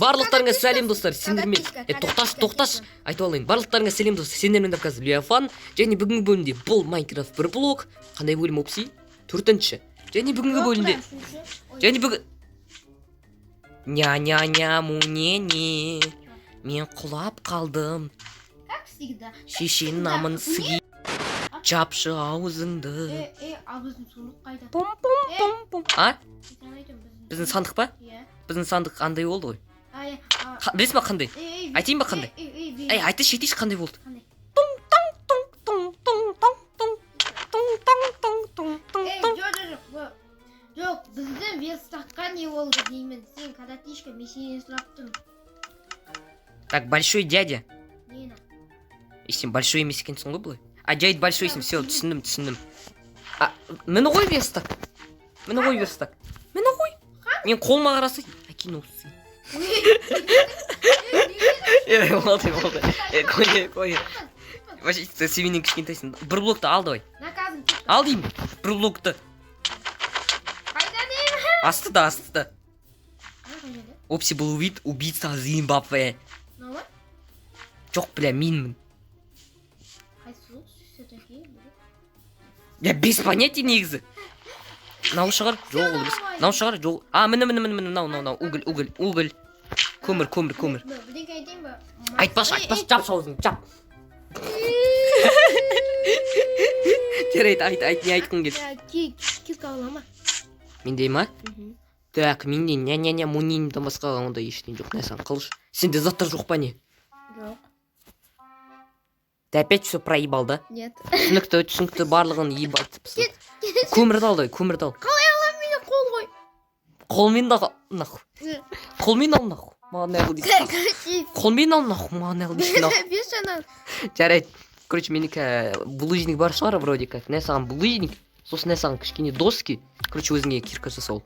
барлықтарыңа сәлем достар, сендермен тоқташ айтып алайын. Барлықтарыңа сәлем достар, сендермен қазір Леофан және бүгінгі бөлімде бұл Майнкрафт бір блок. Қандай бөлім опси? 4-ші. Және бүгінгі бөлімде ня-ня-ня му-не-не. Мен құлап қалдым. Как всегда. Шешенің намын сыги. Жапшы аузыңды. Ал біздің сундық қайда? Пум-пум-пум-пум. А? Біздің сандық па? Иә. Біздің сандық андай болды ғой. Білесің ба қандай? Айтайын ба қандай? Айтыш қандай болды? Жоқ, біздің верстаққа не болды деймін. Сен каратишка, мен сенен сұраптым. Так, большой дядя. Нені? Сен большой емес екенсің ғой бұлай? Жайт большойсың, все, түсіндім. Мені ғой верстақ. Мені ғой. Мен қолыма қарасай. Әкин осы. Болды. Қой. Вообще, сен кішкентайсың. Бір блокты ал давай. Ал деймін. Бір блокты. Астыда. Опси был убийца Зимбабве. Жоқ, бля, менмін. Я без понятия негізі. Нау шығар? Жоқ, ол біз. Нау шығар? Жоқ. Міне. Нау. Уголь. Көмір. Айтпаш, жап саузың, жап. Жарайды, айт, не айтқың кел. Кек аулама. Менде ма? Так, менде ня-ня-ня мунинімден басқа онда ештен жоқ. Нәсен, қылыш. Сенде заттар жоқ па не? Жоқ. Ты опять все проебал, да? Нет. Түсінікті барлығын ебалтыпсың. Көмірді ал. Қалай алам мені қол ғой? Қолмен ал нахуй. Маған нағыл дейсің. Қолмен ал нахуй, маған нағыл дейсің. Бес жанан. Жарайды. Короче, менікі булыжник бар шығар, вроде как. Не саған булыжник, сосын не саған кішкене доски. Короче, өзіңе кирка жасау.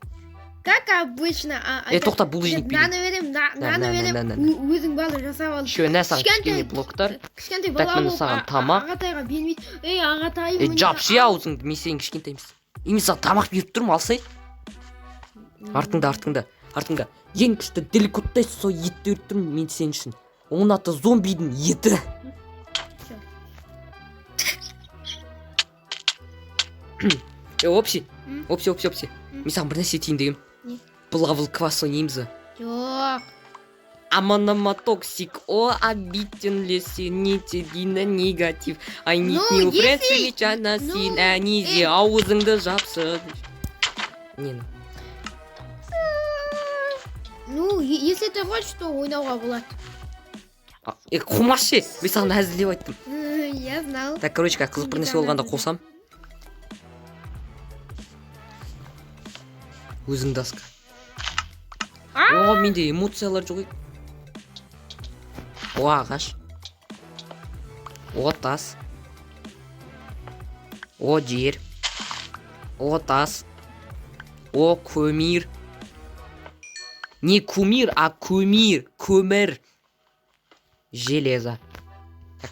Как обычно. Тоқта, булыжник берем. Наны берем. Өзің барлық жасап ал. Еще не саған кішкене блоктар. Кішкентай бала болып ағатайға бермейді. Ағатай. Жапшы аузыңды, мен сенің кішкентаймыз. Мен саған тамақ беріп тұрмын, алсай. Артыңда. Ең күшті деликуттай сол етті өріп тұрмын мен сен үшін. Оның аты зомбидің еті. Опси. Мен саған бір нәрсе етейін дегем. Плавал квас ойнаймыз. Жоқ. Аманама токсик, обиден леси, нитидина негатив. Ай нит не упрецевича на син, әнизе аузыңды жапсы. Нені? Ну, если ты хочешь, то ойнауға болады. Қумашы, мен саған әзілдеп айттым. Я знал. Так, короче, қызық бір нәрсе болғанда қосам. Өзің даска. Менде эмоциялар жоқ ек. Ағаш. Тас. Жер. Тас. Көмір. Не кумир, а көмір. Железо.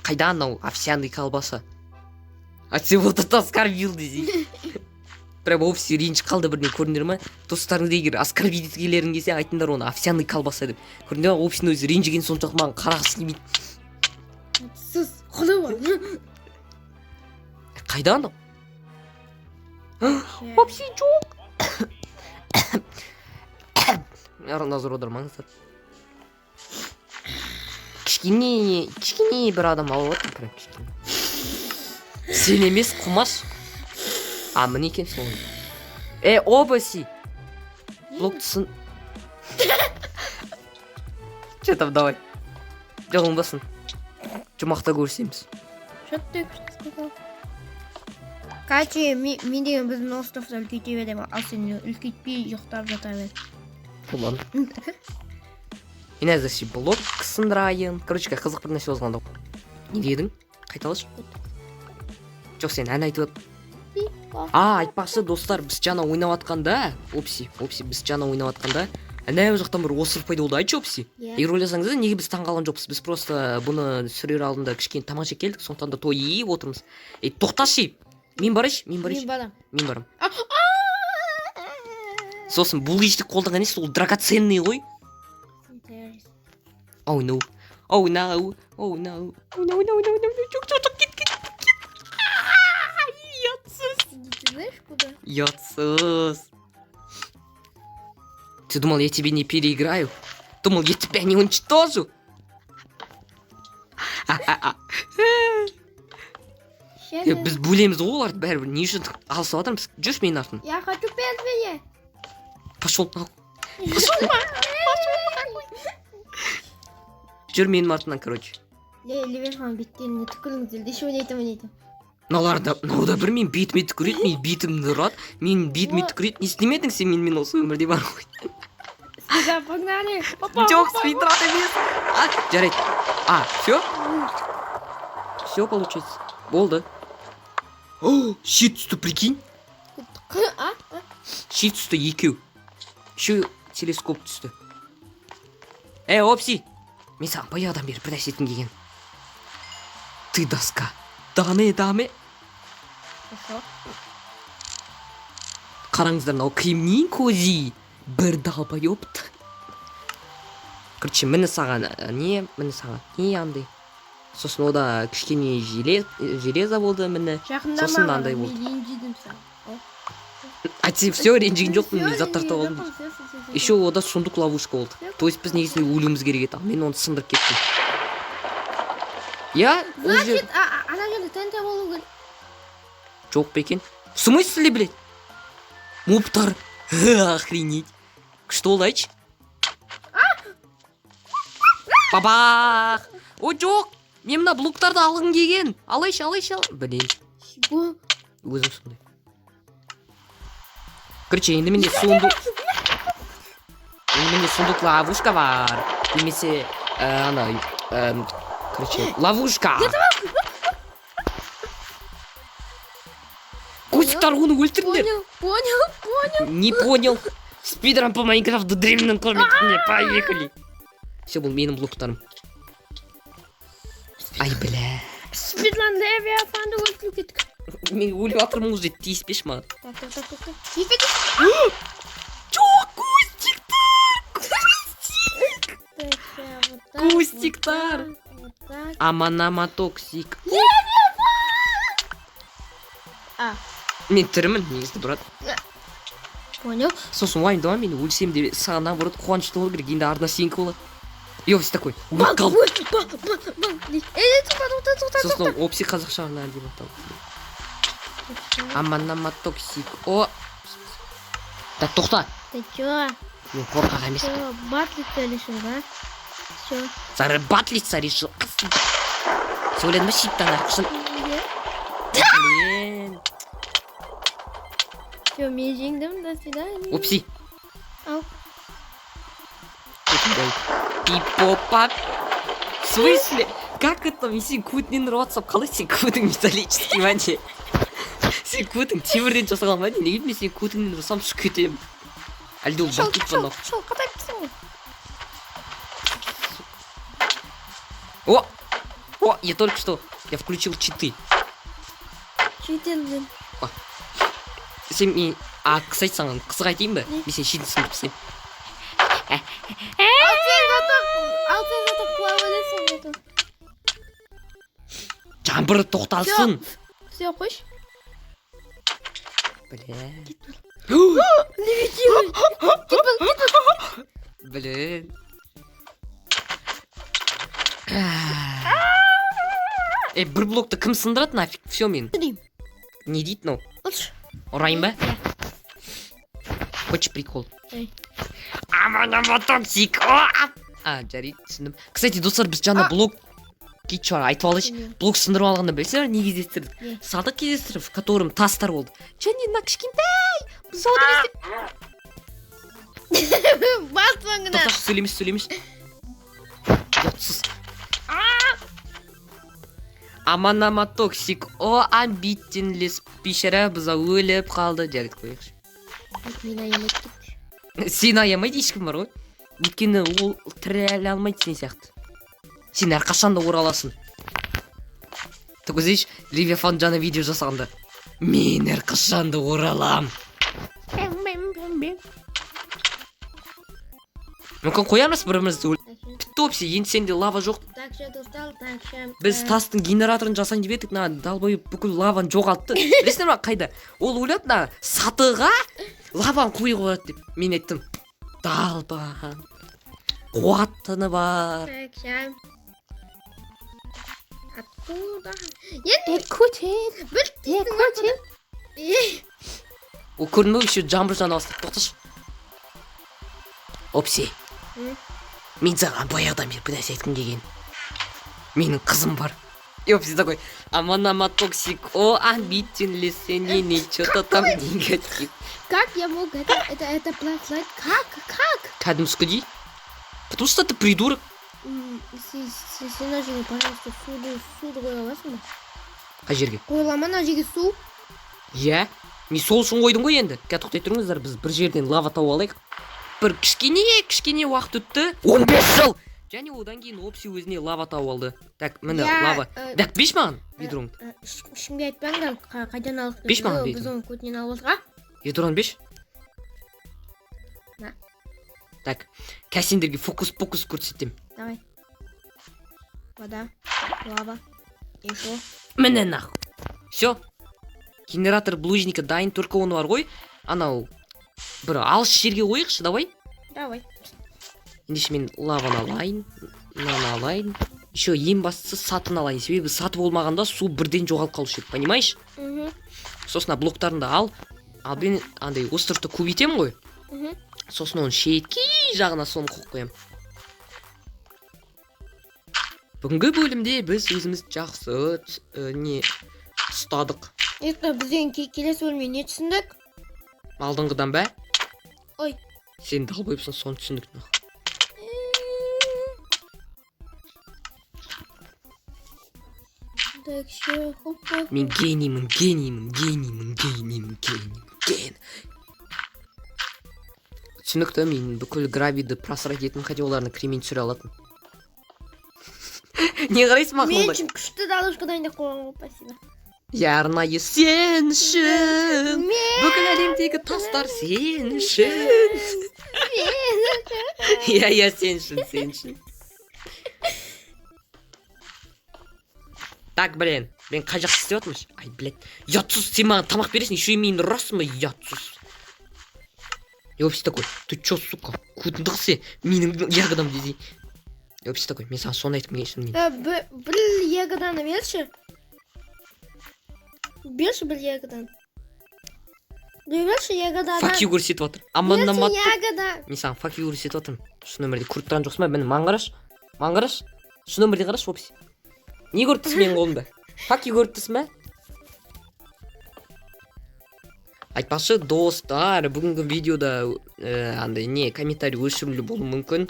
Қайда анау овсяный колбаса? Сен вот это оскорбил десей. Прям овси ренж қалды бірден көріндер ма? Достарыңды егер оскорбить еткелерің келсе айтыңдар оны овсяный колбаса деп. Көріндер ма? Овсінің өзі ренжіген соншалық маған қарағысы келмейді. Сіз құны бар. Қайда анау? Овси жоқ. Назар аудармаңыздар. Кішкене бір адам алып отыр, прям кішкене. Сен емес, құмаш. Міне екенсің оны. Обаси. Блоктысын. Че там, давай. Жоғылмасын. Жұмақта көрсеміз. Что ты сказал? Короче, мен деген біздің островта үлкейте берем, ал сен үлкейтпей жоқтап жата бер. Ладно. Мен әзірше блок сындырайын. Короче, қызық бір нәрсе болғанда. Не дедің? Қайталашы. Жоқ, сен ән айтып өт. Айтпақшы достар, біз жаңа ойнап атқанда, Опси, біз жаңа ойнап атқанда, әнәу жақтан бір остров пайда болды, айтшы Опси. Егер ойласаңыз, неге біз таңғалған жоқпыз? Біз просто бұны сүрер алдында кішкене тамаша келдік, сондықтан да той ейіп отырмыз. Тоқташы. Мен барам. Сосын бұл ешті қолдаған емес, ол драгоценный ғой. Оу no. Оу no. Оу no. Оу no, no, no, no, no. Жоқ, кет. Ұятсыз. Ты знаешь куда? Ұятсыз. Ты думал, я тебе не переиграю? Думал, я тебя не уничтожу? Біз бөлеміз ғой оларды бәрібір. Не үшін алысып жатырмыз? Жүрші менің артым. Я хочу пенсия. Пошел нахуй. Жүр менің артымнан, короче. Ливерхан беттеріне түкіріңіздер. Деші ойнайтын. Мынауда бір мен бетіме түкіреді, мен бетімді ұрады, мен бетіме түкіреді. Не істемедің сен мен осы өмірде бар ғой. Спида, погнали. Жоқ, спидран емес. Жарайды. Все? Все получается. Болды. Шет түсті, прикинь. Шет түсті екеу. Еще телескоп түсті. Опси. Мен саған баяғыдан бері бір нәрсе еткім келген. Ты доска. Даме. Қараңыздар, мынау кремний кози. Бір долбоёбты. Короче, міне саған не андай. Сосын ода кішкене железо болды, міне. Сосын мынандай болды. Сен все ренжіген жоқпын, мен заттарды алдым. Еще ода сундук ловушка болды. То есть біз негізінде өлуіміз керек еді, мен оны сындырып кеттім. Значит, ана жерде ТНТ болу керек. Жоқ па екен? В смысле, блядь? Муптар. Охренеть. Күшті ол айтшы. Бабах. О, жоқ. Мен мына блоктарды алғым келген. Алайшы. Блин. Өзім сондай. Короче, енді менде сундук ловушка бар. Немесе, короче, ловушка. Кустиктар, оны өлтіріңдер. Понял. Не понял. Спидран по Майнкрафту древнім көрмекіне. Поехали. Все, бұл менің блоктарым. Ай, бля. Спидран Левиафанды өлтіру кеттік. Мен өліп атырмын уже, тиіспеш маған. Так. Жоқ, Кустиктар. Аманама токсик. Мен тірімін, негізді, брат. Понял. Сосын уайымдама, мен өлсем деп саған наоборот қуанышты болу керек, енді ардына сенікі болады. Опси такой. Сосын опси қазақша ғана деп аталды. Аманама токсик. Да, тоқта. Ты чё? Мен қорқақ емес. Чё, батлиться решил, да? Чё? Сары батлиться решил. Сен ойладың ба шиттан арқышын? Блин. Чё, мен жеңдім, до свидания. Опси. Ау. Пипопап. В смысле? Как это? Мен сен көтінен ұрып қалай сен көтің металлический ма не? Сен көтің темірден жасаған ма не? Неге мен сен көтіңнен ұрсам шық кетем? Әлде ол батып па? Шел, қатай пісің О, ғой. я только что, я включил читы. Читен, блин. Сен мен, кстати, саған қызық айтайын ба? Мен сен шетін сындырып тастайын. Ал сен зато плавалесің, зато. Жаңбыр тоқталсын. Все, қойш. Бля. Левитируй. Блин. Бір блокты кім сындырады нафиг? Все мен. Не дейді, но. Ұрайын ба? Хочешь прикол? Аманама токсик. Жарайды, түсіндім. Кстати, достар, біз жаңа блок кетші бар, айтып алайшы. Блок сындырып алғанда білсеңдер, не кездестірдік? Садық кездестіріп, в котором тастар болды. Және мына кішкентай бұзауды Бас соңына. Тоқташы, сөйлемеш. Отсыз. Аманама токсик. Амбитинлес пишера бұзау өліп қалды. Жарайды, қойықшы. Мен аямайды кетпіш. Сен аямайды ешкім бар ғой. Өйткені ол тірі алмайды сен сияқты. Сен әрқашанда ораласың. Ты көзейш, Левиафан жаңа видео жасағанда. Мен әрқашанда оралам. Мүмкін қоямыз бірімізді бітті опси, енді сенде лава жоқ. Так ше достар, так ше. Біз тастың генераторын жасайын деп едік, мына далбойып бүкіл лаваны жоғалтты. Білесіңдер ма қайда? Ол ойлады мына сатыға лаваны қойып қояды деп. Мен айттым, далбаған қуаттыны бар. Так ше. Откуда? Ekuten. Ekuten. Ол көрінбеу, еще жаңбыр жана бастады. Тоқташы. Опси. Мен саған баяғыдан бері бір нәрсе айтқым келген. Менің қызым бар. И опси такой, аманама токсик, о, амбительный, сенини, что-то там негатив. Как я мог это платить? Как? Кәдімскі Потому что ты придурок. Сенажине, пожалуйста, суды қоя аласың ба? Қай жерге? Қойылама ана жерге су. Иә. Мен сол үшін қойдым ғой енді. Тоқтай тұрыңыздар, біз бір жерден лава тауып алайық. Бір кішкене уақыт өтті. 15 жыл. Және одан кейін опси өзіне лава тауып алды. Так, міне лава. Так, беш маған ведроңды. Ешкімге айтпаңдар, қайдан алдық. Беш маған Біз оны көтінен алып отырға. Ведроны беш. На. Так, кәсендерге фокус көрсетем. Давай. Вода, лава. И шо? Міне нахуй. Все. Генератор блужника дайын, только оны бар ғой. Анау бір алыс жерге қойықшы, давай. Давай. Ендеше мен лаваны алайын, мынаны алайын. Еще ең бастысы сатын алайын. Себебі саты болмағанда су бірден жоғалып қалушы еді, понимаешь? Сосын блоктарында ал мен андай островты көбейтемін ғой. Сосын оны шеткей жағына соны қойып қоямын. Бүгінгі бөлімде біз өзіміз жақсы ұстадық. Бізден келесі бөлімде не түсіндік? Алдыңғыдан бә? Ой. Сен далбойыпсың, соны түсіндік. Так, ше, хоп-хоп. Мен гениймін. Түсінікті, мен бүкіл гравиді просрать етін, хотя оларына кремень түсіре алатын. Не қарайсың мақұлды? Мен үшін күшті далышқа дайындап қойған, спасибо. Я арнайы сен үшін, бүкіл әлемдегі тастар сен үшін. Я сен үшін. Так, блин, мен қай жақсы істеп атмыш? Ай, блядь, ұятсыз, сен маған тамақ бересің, еще и мені ұрасың ба, ұятсыз. Я вообще такой, ты чё, сука, көтіндіқсе, менің ягодам дезей. Я вообще такой, мен саған соны айтқым келген. Бір ягоданы берші. Бір ягодан. Берші ягодадан. Fuck you көрсетіп отыр. Аманнамат. Берші ягода. Мен саған fuck you көрсетіп отырмын. Шын өмірде көріп тұрған жоқсың ба? Мені маған қараш. Шын өмірде қараш, опси. Не көріп тұрсың менің қолымда? Fuck you көріп тұрсың ба? Айтпақшы, достар, бүгінгі видеода андай не комментарий өшірілі болуы мүмкін.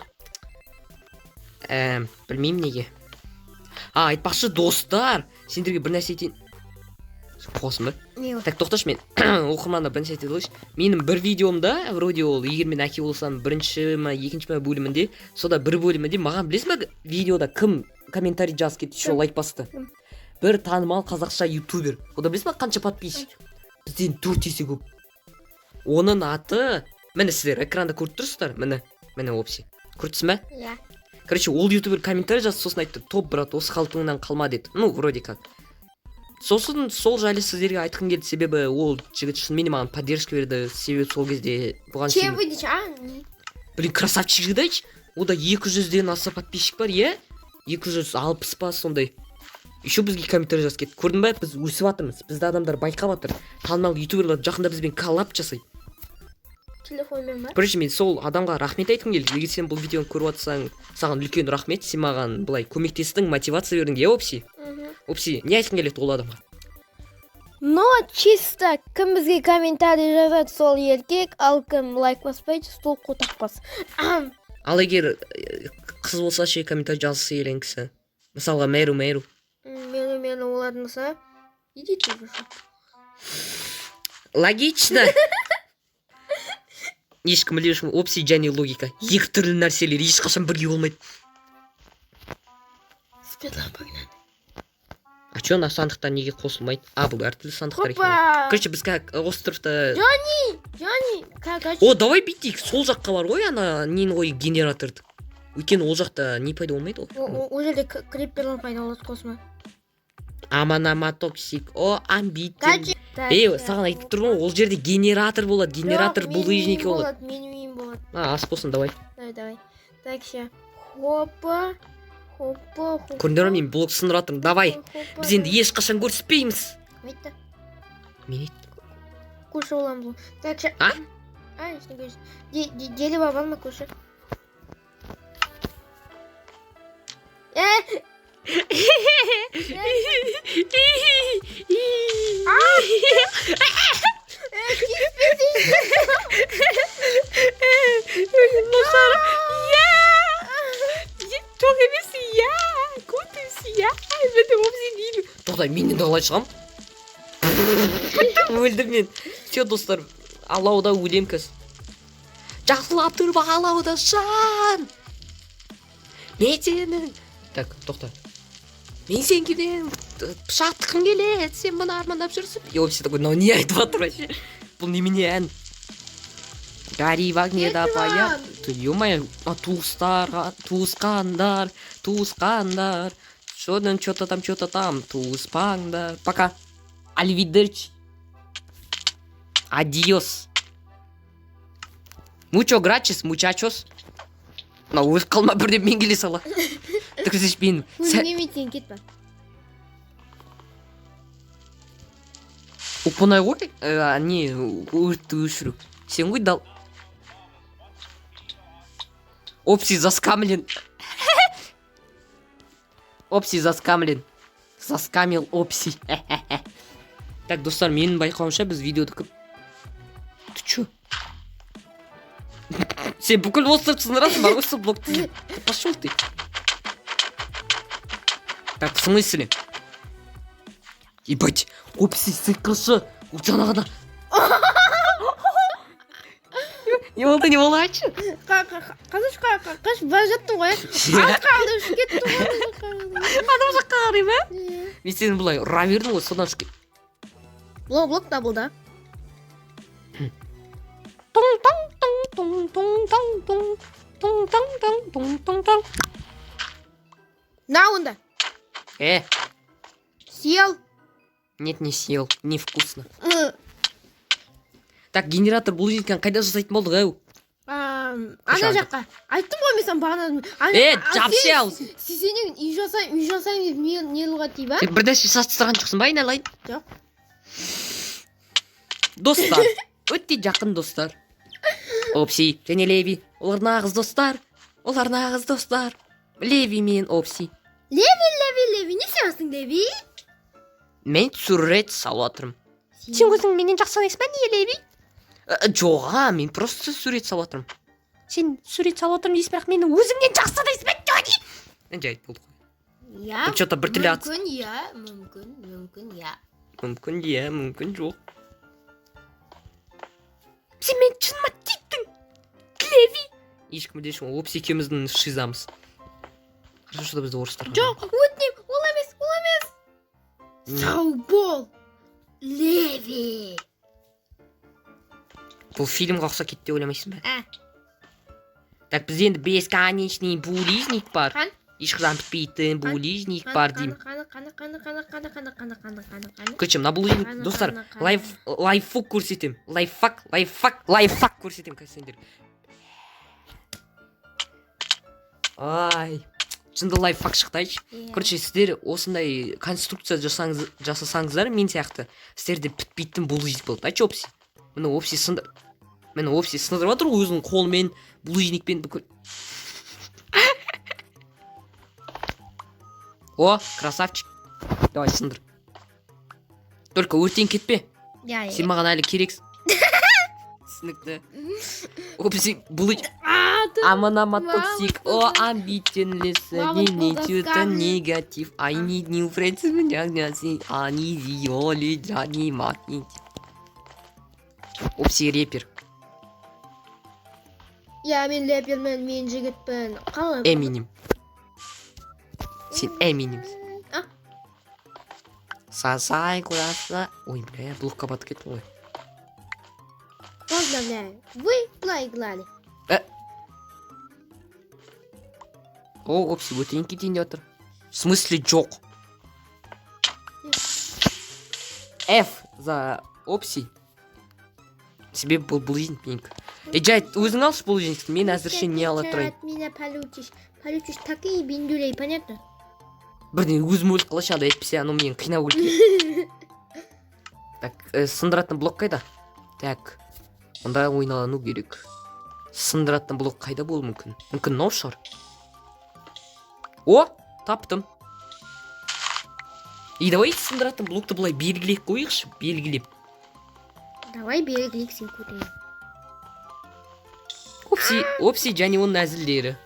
Білмеймін неге. Айтпақшы, достар, сендерге бір нәрсе етейін. Қосын ба? Так, тоқташы, мен оқырманда бір нәрсе етеді қойшы. Менің бір видеомда, вроде ол, егер мен әке болсам, бірінші ма, екінші ма бөлімінде, сода бір бөлімінде маған білесің ба, видеода кім комментарий жазып кетті, еще лайк басты. Бір танымал қазақша ютубер. Ода білесің ба, қанша подписчик? Бізден 4 есе көп. Оның аты, міне сіздер экранда көріп тұрсыздар, міне опси. Көрдіңіз ба? Иә. Короче, ол ютубер комментарий жазды, сосын айтты, топ, брат, осы қалпыңнан қалма деді. Ну, вроде как. Сосын сол жайлы сіздерге айтқым келді, себебі ол жігіт шынымен маған поддержка берді, себебі сол кезде бұған Чем выйдешь, Блин, красавчик жігіт айтшы. Ода 200-ден аса подписчик бар, е? 260 па сондай. Еще бізге комментарий жазып кетті. Көрдің ба, біз өсіп жатырмыз. Бізді адамдар байқап жатыр. Танымал ютуберлар жақында бізбен коллаб жасайды. Телефонмен ба? Бірінші мен сол адамға рахмет айтқым келді. Егер сен бұл видеоны көріп жатсаң, саған үлкен рахмет. Сен маған былай көмектестің, мотивация бердің, е, опси? Опси, не айтқың келеді ол адамға? Но чисто кім бізге комментарий жазады, сол еркек, ал кім лайк баспайды, сол қотақпас. Ал егер қыз болса ше комментарий жазса келген кісі. Мысалға мэру. Мені олардың болса, идите уже. Логично. Ешкім білешім, опси және логика. Екі түрлі нәрселер ешқашан бірге болмайды. Спидлампагнан. А чё на сандықтан неге қосылмайды? Бұл әртүрлі сандықтар екен. Короче, біз как островта... Джонни, как О, давай бүйтейік. Сол жаққа бар ғой, ана нені ғой генераторды. өйткені ол жақта не пайда болмайды ғой. ол жерде криперлер пайда болады космо. Аманаматоксик. О, амбитин. Качи. Саған айтып тұрмын ғой, ол жерде генератор болады. Генератор булыжники болады. Менің үйім болады. Ас болсын, давай. Давай. Так, ща. Хопа. Көрдіңдер ме, мен блок сындырып жатырмын. Давай. Біз енді ешқашан көріспейміз. Айтты. Мен айттым. Куша оламыз ғой. Так, ща. А? Что говоришь? Дерево вам на куша. Жоқ емес, көтімсі, тоқтай, мен енді қалай шығам? Өлдім мен. Все, достар, алауда өлем кәз. Жақсылап тұрып алауда жан. Мен сенің. Так, тоқта. Мен сен кеден пышақтықым келеді, сен бұны армандап жүрсіп. И вообще такой, не айтып жатыр вообще. Бұл немене ән? Гори в огне да пая. Ё-моё, туысқандар. Что-то там, туыспаңдар. Пока. Альвидерчи. Адиос. Mucho gracias, muchachos. Өз қалма бірден мен келе сала. Тікізіш мен. Неметен кетпе. Ұпынай ғой? Не, өртті өшіру. Сен ғой дал. Опси заскамлен. Опси заскамлен. Заскамил опси. Так, достар, менің байқауымша біз видеоды көп. Ты чё? Сен бүкіл осып сындырасың бар осы блокты. Пошел ты. Так, в смысле? Ебать, опси сықыршы. Жаңағыда. Не болайшы? Қаш бар жаттым ғой. Аз қалды үшіп кеттім ғой. Адам жаққа қарай ма? Мен сені бұлай ұра бердім ғой, содан үшіп кеттім. Блок табылды. На онда. Съел. Нет, не съел, невкусно. Так, генератор булыжниканы қайда жасайтын болдық ау? Ана жаққа. Айттым ғой мен саған бағана. Жапшы ал. Сен үй жасайын деп не луға тей ба? Сен бірдәші састырған жоқсың ба, айналайын? Жоқ. Достар, өтте жақын достар. Опси және Леви, олар нағыз достар. Леви мен Опси. Леви, не сенсің Леви? Мен сурет салып жатырмын. Сен өзің менен жақсы санайсың ба, не Леви? Жоға, мен просто сурет салып жатырмын. Сен сурет салып жатырмын дейсің, бірақ мені өзіңнен жақсы санайсың ба, Джони? Жайт болды ғой. Я. Что-то бір тілі атыс. Мүмкін, я. Мүмкін жоқ. Сен мен шыныма титтің, Леви. Ешкім дейші, Опси екеуміздің шизамыз. Хорошо, что бізді орыстарға. Жоқ, өтінем, ол емес. Сау бол, Леви. Бұл фильмға ұқсап кетті деп ойламайсың ба? Так, біз енді бесконечный булыжник бар. Ешқашан бітпейтін булыжник бар деймін. Короче, мына булыжник, достар, лайфхак көрсетем. Лайфхак көрсетем, сендер. Ай, шынды лайфхак шықтайшы. Короче, сіздер осындай конструкция жасасаңыздар, мен сияқты, сіздерде бітпейтін булыжник болады. Айтшы, Опси. Мені Опси сындырып жатыр ғой өзінің қолымен, булыжникпен бүкіл. О, красавчик. Давай, сындыр. Только өртен кетпе. Сен маған әлі керексің. Түсінікті. Опси, булыжник. Аманаматоксик. О, амбитенлес. Негатив. I need new friends. I need you, Johnny Magnetic. Опси рэпер. Мен рэпермен, мен жігітпін. Эминем. Сен Эминемсің. Сасай кураса. Ой, бля, блокқа батып кеттім ғой. Поздравляю, вы проиграли. О, опси өтейін кетейін деп жатыр. В смысле жоқ? F за опси. Себебі бұл жеңіп. Жай, өзің алшы бұл жеңісті. Мен әзірше не ала тұрайын. Меня получишь. Получишь такие биндюлей, понятно? Бірден өзім өліп қалашы ада етпесе, анау мен қинап өліп. Так, сындыратын блок қайда? Так, онда ойналану керек. Сындыратын блок қайда болу мүмкін? Мүмкін мынау шығар. О, таптым. И давай сындыратын блокты былай белгілеп қойықшы, белгілеп. Давай белгілік сен көтейін. Опси және оның әзілдері.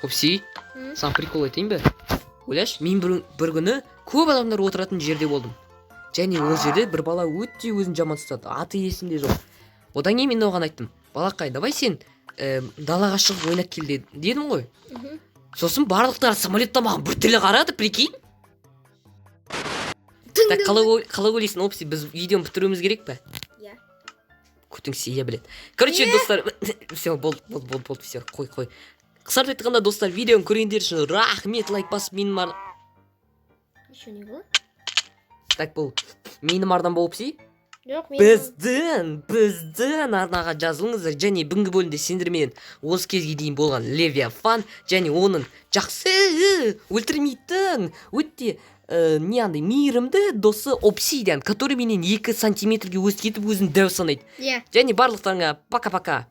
Опси, саған прикол айтайын ба? Ойлаш, мен бір күні көп адамдар отыратын жерде болдым. Және ол жерде бір бала өте өзін жаман ұстады. Аты есімде жоқ. Одан кейін мен оған айттым. Балақай, давай сен далаға шығып ойнап кел дедім ғой. Сосын барлықтары самолеттан маған бір тілі қарады, прикинь. Так, қалай ойлайсың, Опси, біз видеоны бітіруіміз керек пе? Иә. Көтің сия біледі. Короче, достар, все, болды, все, қой. Қысқартып айтқанда, достар, видеоны көргендер үшін рахмет, лайк басып, менің бар. Еще не было? Так, бұл менің арнам болып Опси. Жоқ, Біздің арнаға жазылыңыздар, және бүгінгі бөлімде сендермен осы кезге дейін болған Левиафан, және оның жақсы өлтірмейтін өте не андай мейірімді досы Обсидиан, который менен 2 сантиметрге өсіп кетіп өзін дәу санайды. Иә. Және барлықтарыңа пока-пока.